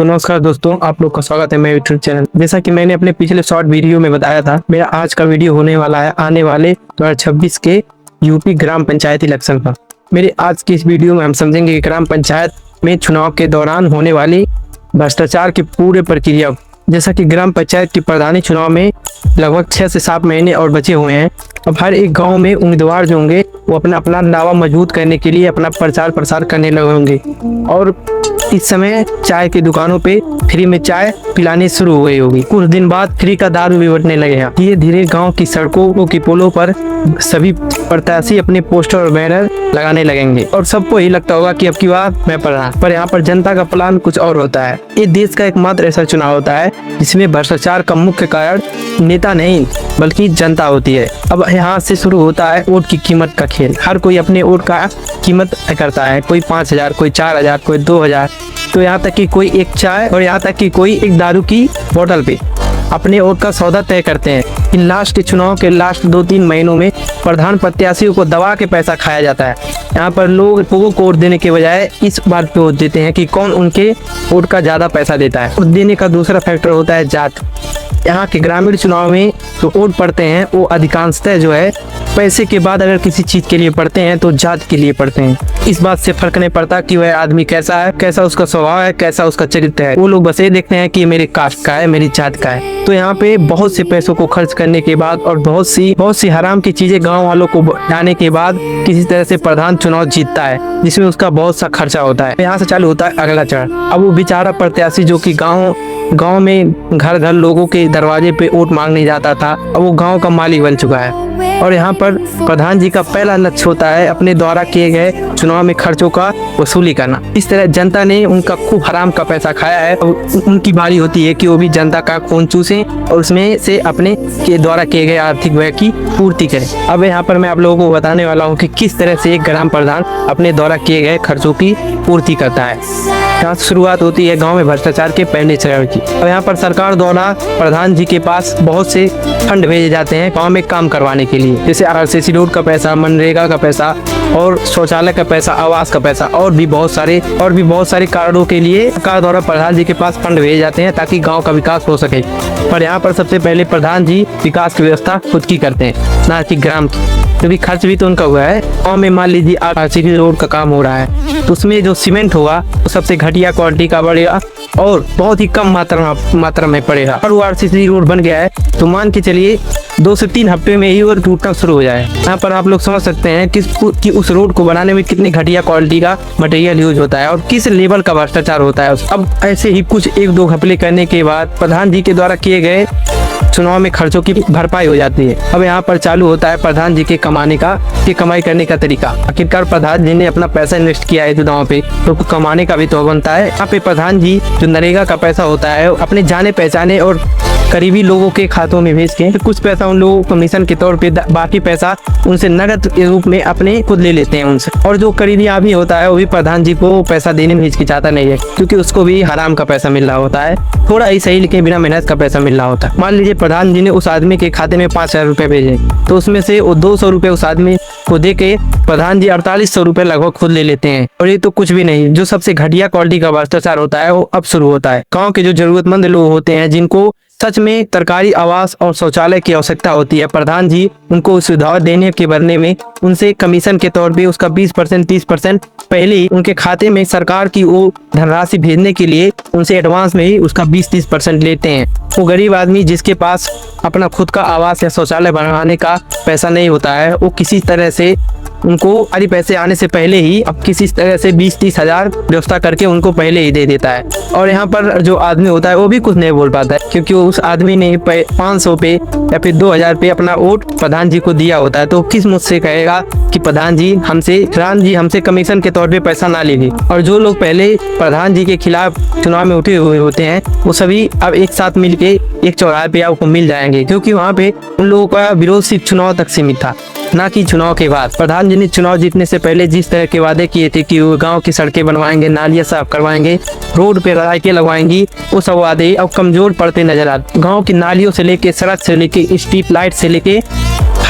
तो नमस्कार दोस्तों, आप लोग का स्वागत है मेरे यूट्यूब चैनल। जैसा कि मैंने अपने पिछले शॉर्ट वीडियो में बताया था, मेरा आज का वीडियो होने वाला है आने वाले 2026 के यूपी ग्राम पंचायत इलेक्शन का। मेरे आज की इस वीडियो में हम समझेंगे कि ग्राम पंचायत में चुनाव के दौरान होने वाली भ्रष्टाचार की पूरे प्रक्रिया। जैसा कि ग्राम पंचायत की प्रधानी चुनाव में लगभग 6 से 7 महीने और बचे हुए हैं। अब हर एक गांव में उम्मीदवार जो होंगे वो अपना अपना दावा मजबूत करने के लिए अपना प्रचार प्रसार करने लगे होंगे। और इस समय चाय की दुकानों पे फ्री में चाय पिलाने शुरू हो गई होगी। कुछ दिन बाद फ्री का दारू भी बंटने लगेगा। धीरे धीरे गांव की सड़कों की पुलों पर सभी प्रत्याशी अपने पोस्टर और बैनर लगाने लगेंगे और सबको ही लगता होगा कि अब की बार मैं प्रधान। पर यहाँ पर जनता का प्लान कुछ और होता है। ये देश का एकमात्र ऐसा चुनाव होता है जिसमें भ्रष्टाचार का मुख्य कारण नेता नहीं बल्कि जनता होती है। अब यहाँ से शुरू होता है वोट की कीमत का खेल। हर कोई अपने वोट का कीमत तय करता है। कोई 5,000, कोई 4,000, कोई 2,000, तो यहाँ तक कि कोई एक चाय और यहाँ तक कि कोई एक दारू की बोतल पे अपने वोट का सौदा तय करते हैं। इन लास्ट के चुनाव के लास्ट 2-3 महीनों में प्रधान प्रत्याशियों को दबा के पैसा खाया जाता है। यहाँ पर लोग को वोट देने के बजाय इस बात पे वोट देते हैं कि कौन उनके वोट का ज्यादा पैसा देता है। वोट देने का दूसरा फैक्टर होता है जात। यहाँ के ग्रामीण चुनाव में जो वोट पड़ते हैं वो अधिकांशतः जो है पैसे के बाद अगर किसी चीज के लिए पढ़ते हैं तो जात के लिए पढ़ते हैं। इस बात से फर्क नहीं पड़ता कि वह आदमी कैसा है, कैसा उसका स्वभाव है, कैसा उसका चरित्र है। वो लोग बस ये देखते हैं कि मेरे कास्ट का है, मेरी जात का है। तो यहाँ पे बहुत से पैसों को खर्च करने के बाद और बहुत सी हराम की चीजें गाँव वालों को जाने के बाद किसी तरह से प्रधान चुनाव जीतता है, जिसमें उसका बहुत सा खर्चा होता है। यहाँ से चालू होता है अगला चरण। अब वो बेचारा प्रत्याशी जो कि गांव में घर घर लोगों के दरवाजे पे वोट मांगने जाता था, अब वो गांव का मालिक बन चुका है। और यहाँ पर प्रधान जी का पहला लक्ष्य होता है अपने द्वारा किए गए चुनाव में खर्चों का वसूली करना। इस तरह जनता ने उनका खूब हराम का पैसा खाया है। उनकी बारी होती है कि वो भी जनता का खून चूसें और उसमें से अपने के द्वारा किए गए आर्थिक व्यय की पूर्ति करें। अब यहाँ पर मैं आप लोगों को बताने वाला हूँ कि किस तरह से एक ग्राम प्रधान अपने द्वारा किए गए खर्चों की पूर्ति करता है। यहाँ शुरुआत होती है गांव में भ्रष्टाचार के पहले चरण की। अब यहाँ पर सरकार द्वारा प्रधान जी के पास बहुत से फंड भेजे जाते हैं गांव में काम करवाने के लिए, जैसे आरसीसी रोड का पैसा, मनरेगा का पैसा और शौचालय का पैसा, आवास का पैसा और भी बहुत सारे कारणों के लिए सरकार द्वारा प्रधान जी के पास फंड भेजे जाते हैं ताकि गाँव का विकास हो सके। पर यहाँ पर सबसे पहले प्रधान जी विकास की व्यवस्था खुद की करते हैं, ना कि ग्राम की, क्योंकि खर्च भी तो उनका हुआ है। गाँव में मान लीजिए आरसीसी रोड का काम हो रहा है तो उसमें जो सीमेंट होगा वो सबसे घटिया क्वालिटी का पड़ेगा और बहुत ही कम मात्रा में पड़ेगा। और वो आरसीसी रोड बन गया है तो मान के चलिए 2 से 3 हफ्ते में ही वो टूटना शुरू हो जाए। यहाँ पर आप लोग समझ सकते हैं कि उस रोड को बनाने में कितनी घटिया क्वालिटी का मटेरियल यूज होता है और किस लेवल का भ्रष्टाचार होता है। अब ऐसे ही कुछ 1-2 घपले करने के बाद प्रधान जी के द्वारा किए गए चुनाव में खर्चों की भरपाई हो जाती है। अब यहाँ पर चालू होता है प्रधान जी के कमाई करने का तरीका। आखिरकार प्रधान जी ने अपना पैसा इन्वेस्ट किया है चुनाव पे तो कमाने का भी तो बनता है। यहाँ पे प्रधान जी जो नरेगा का पैसा होता है अपने जाने पहचाने और करीबी लोगों के खातों में भेज के कुछ पैसा उन लोगों को कमीशन के तौर पे, बाकी पैसा उनसे नगद के रूप में अपने खुद ले लेते हैं उनसे। और जो करीबी आदमी होता है वो भी प्रधान जी को पैसा देने में हिचकिचाता नहीं है, क्योंकि उसको भी हराम का पैसा मिल रहा होता है, थोड़ा ही सही लेकिन बिना मेहनत का पैसा मिल रहा होता है। मान लीजिए प्रधान जी ने उस आदमी के खाते में 5,000 रुपए भेजे तो उसमें से वो 200 रुपए उस आदमी को दे के प्रधान जी 4800 रुपए लगभग खुद ले लेते हैं। और ये तो कुछ भी नहीं, जो सबसे घटिया क्वालिटी का भ्रष्टाचार होता है वो अब शुरू होता है। गाँव के जो जरूरतमंद लोग होते हैं जिनको सच में सरकारी आवास और शौचालय की आवश्यकता होती है, प्रधान जी उनको सुविधाएं देने के बदले में उनसे कमीशन के तौर पे उसका 20% 30% पहले ही उनके खाते में सरकार की वो धनराशि भेजने के लिए उनसे एडवांस में ही उसका 20-30% लेते हैं। वो गरीब आदमी जिसके पास अपना खुद का आवास या शौचालय बनवाने का पैसा नहीं होता है, वो किसी तरह से उनको आधी पैसे आने से पहले ही अब किसी तरह से 20-30 हजार व्यवस्था करके उनको पहले ही दे देता है। और यहाँ पर जो आदमी होता है वो भी कुछ नहीं बोल पाता है, क्योंकि उस आदमी ने 500 पे या फिर 2,000 पे अपना वोट प्रधान जी को दिया होता है। तो किस मुझसे कहेगा कि प्रधान जी हमसे कमीशन के तौर पे पैसा ना लीजिए। और जो लोग पहले प्रधान जी के खिलाफ चुनाव में उठे हुए होते हैं वो सभी अब एक साथ मिलके एक चौराहे पे आपको मिल जाएंगे, क्योंकि वहाँ पे उन लोगों का विरोध सिर्फ चुनाव तक सीमित था, ना कि चुनाव के बाद। प्रधान जी ने चुनाव जीतने से पहले जिस तरह के वादे किए थे कि वो गांव की सड़कें बनवाएंगे, नालियां साफ करवाएंगे, रोड पे लाइटें लगवाएंगी, वो सब वादे अब कमजोर पड़ते नजर आते। गांव की नालियों से लेके, सड़क से लेके, स्ट्रीट लाइट से लेके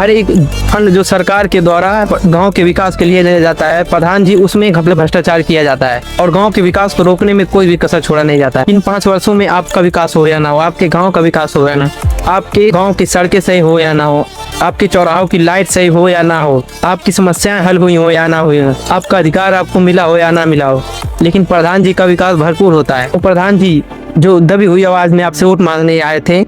हर एक फंड जो सरकार के द्वारा गांव के विकास के लिए दिया जाता है प्रधान जी, उसमें घपले भ्रष्टाचार किया जाता है और गांव के विकास को रोकने में कोई भी कसर छोड़ा नहीं जाता है। इन 5 वर्षों में आपका विकास हो या ना हो, आपके गाँव का विकास हो या ना, आपके गाँव की सड़कें सही हो या ना हो, आपके चौराहों की लाइट सही हो या ना हो, आपकी समस्याएं हल हुई हो या ना हुई हो, आपका अधिकार आपको मिला हो या ना मिला हो, लेकिन प्रधान जी का विकास भरपूर होता है। तो प्रधान जी जो दबी हुई आवाज में आपसे वोट मांगने आए थे,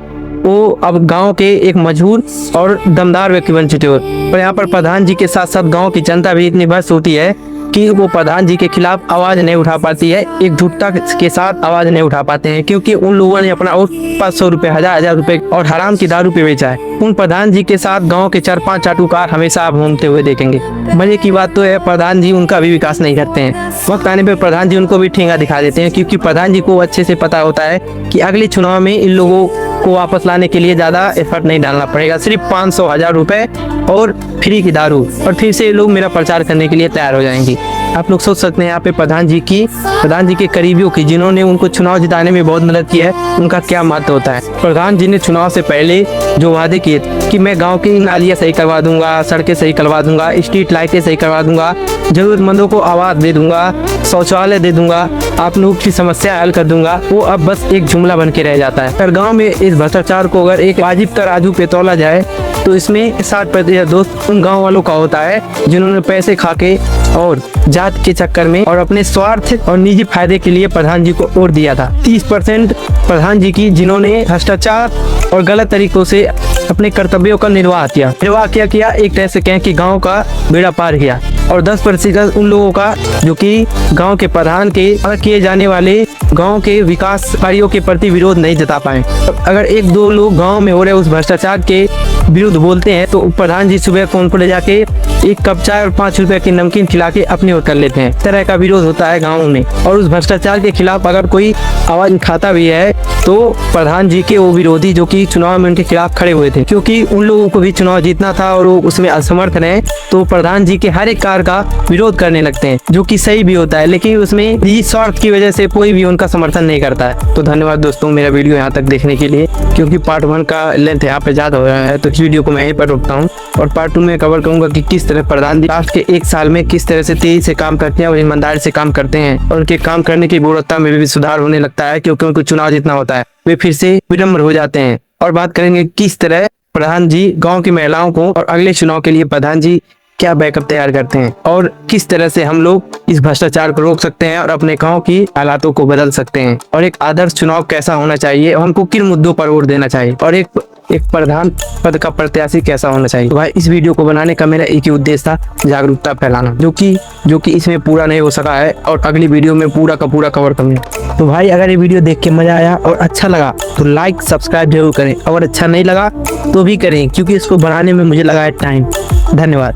वो अब गांव के एक मजबूर और दमदार व्यक्ति बन चुके हो। और यहाँ पर प्रधान जी के साथ साथ गांव की जनता भी इतनी भ्रष्ट होती है कि वो प्रधान जी के खिलाफ आवाज नहीं उठा पाती है, एकजुटता के साथ आवाज नहीं उठा पाते हैं, क्योंकि उन लोगों ने अपना वोट 500 रुपए, 1000 रुपए और हराम की दारू पे बेचा है। उन प्रधान जी के साथ गांव के 4-5 चाटुकार हमेशा आप घूमते हुए देखेंगे। मजे की बात तो है प्रधान जी उनका भी विकास नहीं करते हैं। वक्त आने पे प्रधान जी उनको भी ठेंगा दिखा देते हैं, क्योंकि प्रधान जी को अच्छे से पता होता है कि अगले चुनाव में इन लोगों को वापस लाने के लिए ज्यादा एफर्ट नहीं डालना पड़ेगा, सिर्फ 500-1000 रुपए और फ्री की दारू, और फिर से लोग मेरा प्रचार करने के लिए तैयार हो जाएंगे। आप लोग सोच सकते हैं यहाँ पे प्रधान जी के करीबियों की, जिन्होंने उनको चुनाव जिताने में बहुत मदद की है, उनका क्या महत्व होता है। प्रधान जी ने चुनाव से पहले जो वादे किए कि मैं गांव की नालियां सही करवा दूंगा, सड़कें सही करवा दूंगा, स्ट्रीट लाइटें सही करवा दूंगा, जरूरतमंदों को आवास दे दूंगा, शौचालय दे दूंगा, आप लोग की समस्या हल कर दूंगा, वो अब बस एक जुमला बन के रह जाता है। अगर गाँव में इस भ्रष्टाचार को अगर एक वाजिब तराजू पे तोला जाए तो इसमें 60% दोस्त उन गाँव वालों का होता है जिन्होंने पैसे खा के और जात के चक्कर में और अपने स्वार्थ और निजी फायदे के लिए प्रधान जी को वोट दिया था। 30% प्रधान जी की जिन्होंने भ्रष्टाचार और गलत तरीकों से अपने कर्तव्यों का निर्वाह किया एक तरह से कहें कि गांव का बेड़ा पार किया, और 10% उन लोगों का जो कि गांव के प्रधान के किए जाने वाले गांव के विकास कार्यों के प्रति विरोध नहीं जता पाए। अगर 1-2 लोग गांव में हो रहे उस भ्रष्टाचार के विरुद्ध बोलते हैं तो प्रधान जी सुबह फोन पर ले जाके एक कप चाय और 5 रुपए की नमकीन खिला के अपनी ओर कर लेते हैं। इस तरह का विरोध होता है गाँव में, और उस भ्रष्टाचार के खिलाफ अगर कोई आवाज उठाता भी है तो प्रधान जी के वो विरोधी जो कि चुनाव में उनके खिलाफ खड़े हुए थे, क्योंकि उन लोगों को भी चुनाव जीतना था और वो उसमें असमर्थ रहे, तो प्रधान जी के हर एक कार्य का विरोध करने लगते हैं, जो कि सही भी होता है, लेकिन उसमें निजी स्वार्थ की वजह से कोई भी उनका समर्थन नहीं करता है। तो धन्यवाद दोस्तों मेरा वीडियो यहाँ तक देखने के लिए, क्योंकि पार्ट 1 का लेंथ यहाँ पे ज्यादा हो रहा है, तो इस वीडियो को मैं यहीं पर रोकता हूँ और पार्ट 2 में कवर करूंगा कि किस तरह प्रधान जी लास्ट के 1 साल में किस तरह से तेजी से काम करते हैं और ईमानदारी से काम करते हैं, और उनके काम करने की गुणवत्ता में भी सुधार होने लगता है, क्योंकि उनको चुनाव जीतना होता है, वे फिर से विनम्र हो जाते हैं। और बात करेंगे किस तरह प्रधान जी गांव की महिलाओं को और अगले चुनाव के लिए प्रधान जी क्या बैकअप तैयार करते हैं, और किस तरह से हम लोग इस भ्रष्टाचार को रोक सकते हैं और अपने गांव की हालातों को बदल सकते हैं, और एक आदर्श चुनाव कैसा होना चाहिए और हमको किन मुद्दों पर वोट देना चाहिए, और एक प्रधान पद का प्रत्याशी कैसा होना चाहिए। तो भाई इस वीडियो को बनाने का मेरा एक ही उद्देश्य था, जागरूकता फैलाना, जो कि इसमें पूरा नहीं हो सका है, और अगली वीडियो में पूरा का पूरा कवर करूंगा। तो भाई अगर ये वीडियो देख के मजा आया और अच्छा लगा तो लाइक सब्सक्राइब जरूर करें, अगर अच्छा नहीं लगा तो भी करें, क्योंकि इसको बनाने में मुझे लगा है टाइम। धन्यवाद।